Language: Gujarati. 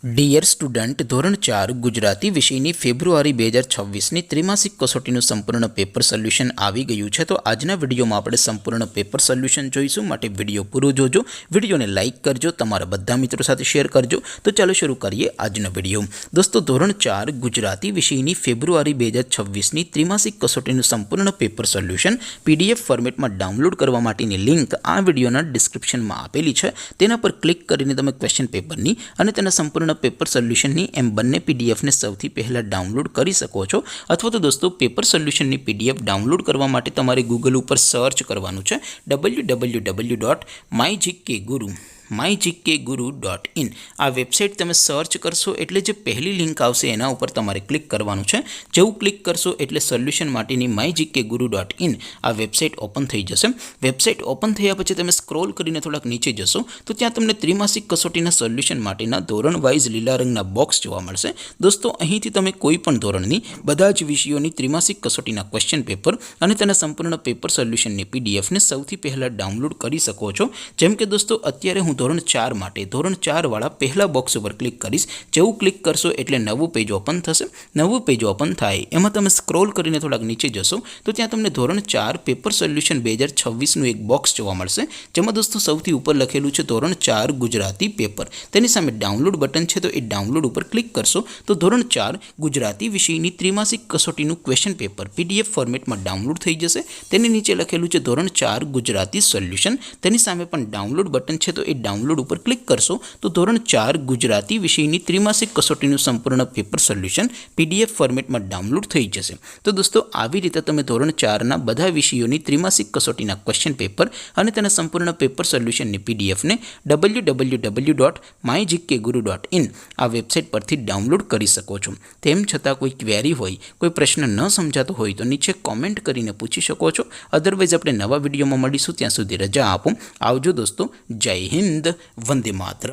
ડિયર સ્ટુડન્ટ, ધોરણ 4 ગુજરાતી વિષયની ફેબ્રુઆરી 2026ની ત્રિમાસિક કસોટીનું સંપૂર્ણ પેપર સોલ્યુશન આવી ગયું છે. તો આજના વિડીયોમાં આપણે સંપૂર્ણ પેપર સોલ્યુશન જોઈશું. માટે વિડીયો પૂરો જોજો, વિડીયોને લાઇક કરજો, તમારા બધા મિત્રો સાથે શેર કરજો. તો ચાલો શરૂ કરીએ આજનો વિડીયો. દોસ્તો, ધોરણ 4 ગુજરાતી વિષયની ફેબ્રુઆરી 2026ની ત્રિમાસિક કસોટીનું સંપૂર્ણ પેપર સોલ્યુશન PDF ફોર્મેટમાં ડાઉનલોડ કરવા માટેની લિંક આ વિડીયોના ડિસ્ક્રિપ્શનમાં આપેલી છે. તેના પર ક્લિક કરીને તમે ક્વેશ્ચન પેપરની અને તેના સંપૂર્ણ પેપર સોલ્યુશનની એમ બંને PDFને સૌથી પહેલાં ડાઉનલોડ કરી શકો છો. અથવા તો દોસ્તો, પેપર સોલ્યુશનની PDF ડાઉનલોડ કરવા માટે તમારે ગૂગલ ઉપર સર્ચ કરવાનું છે www.mygkguru.in. આ વેબસાઇટ તમે સર્ચ કરશો એટલે જે પહેલી લિંક આવશે એના ઉપર તમારે ક્લિક કરવાનું છે. જેવું ક્લિક કરશો એટલે સોલ્યુશન માટેની mygkguru.in આ વેબસાઇટ ઓપન થઈ જશે. વેબસાઇટ ઓપન થયા પછી તમે સ્ક્રોલ કરીને થોડાક નીચે જશો તો ત્યાં તમને ત્રિમાસિક કસોટીના સોલ્યુશન માટેના ધોરણ વાઇઝ લીલા રંગના બોક્સ જોવા મળશે. દોસ્તો, અહીંથી તમે કોઈ પણ ધોરણની બધા જ વિષયોની ત્રિમાસિક કસોટીના ક્વેશ્ચન પેપર અને તેના સંપૂર્ણ પેપર સોલ્યુશનની PDFને સૌથી પહેલાં ડાઉનલોડ કરી શકો છો. જેમ કે દોસ્તો, અત્યારે હું ધોરણ 4 માટે ધોરણ 4 વાળા પહેલા બોક્સ ઉપર ક્લિક કરીશ. જેવું ક્લિક કરશો એટલે નવું પેજ ઓપન થશે. નવું પેજ ઓપન થાય એમાં તમે સ્ક્રોલ કરીને થોડાક નીચે જશો તો ત્યાં તમને ધોરણ 4 પેપર સોલ્યુશન 2026નું એક બોક્સ જોવા મળશે. જેમાં દોસ્તો સૌથી ઉપર લખેલું છે ધોરણ 4 ગુજરાતી પેપર. તેની સામે ડાઉનલોડ બટન છે, તો એ ડાઉનલોડ ઉપર ક્લિક કરશો તો ધોરણ 4 ગુજરાતી વિષયની ત્રિમાસિક કસોટીનું ક્વેશ્ચન પેપર PDF ફોર્મેટમાં ડાઉનલોડ થઈ જશે. તેની નીચે લખેલું છે ધોરણ 4 ગુજરાતી સોલ્યુશન. તેની સામે પણ ડાઉનલોડ બટન છે, તો એ ડાઉનલોડ ઉપર ક્લિક કરશો તો ધોરણ 4 ગુજરાતી વિષયની ત્રિમાસિક કસોટીનું સંપૂર્ણ પેપર સોલ્યુશન PDF ફોર્મેટમાં ડાઉનલોડ થઈ જશે. તો દોસ્તો, આવી રીતે તમે ધોરણ 4ના બધા વિષયોની ત્રિમાસિક કસોટીના ક્વેશ્ચન પેપર અને તેના સંપૂર્ણ પેપર સોલ્યુશનની PDFને www.mygkguru.in આ વેબસાઇટ પરથી ડાઉનલોડ કરી શકો છો. તેમ છતાં કોઈ ક્વેરી હોય, કોઈ પ્રશ્ન ન સમજાતો હોય તો નીચે કોમેન્ટ કરીને પૂછી શકો છો. અધરવાઇઝ આપણે નવા વિડીયોમાં મળીશું. ત્યાં સુધી રજા આપો. આવજો દોસ્તો. જય હિન્દ. વંદે માતરમ.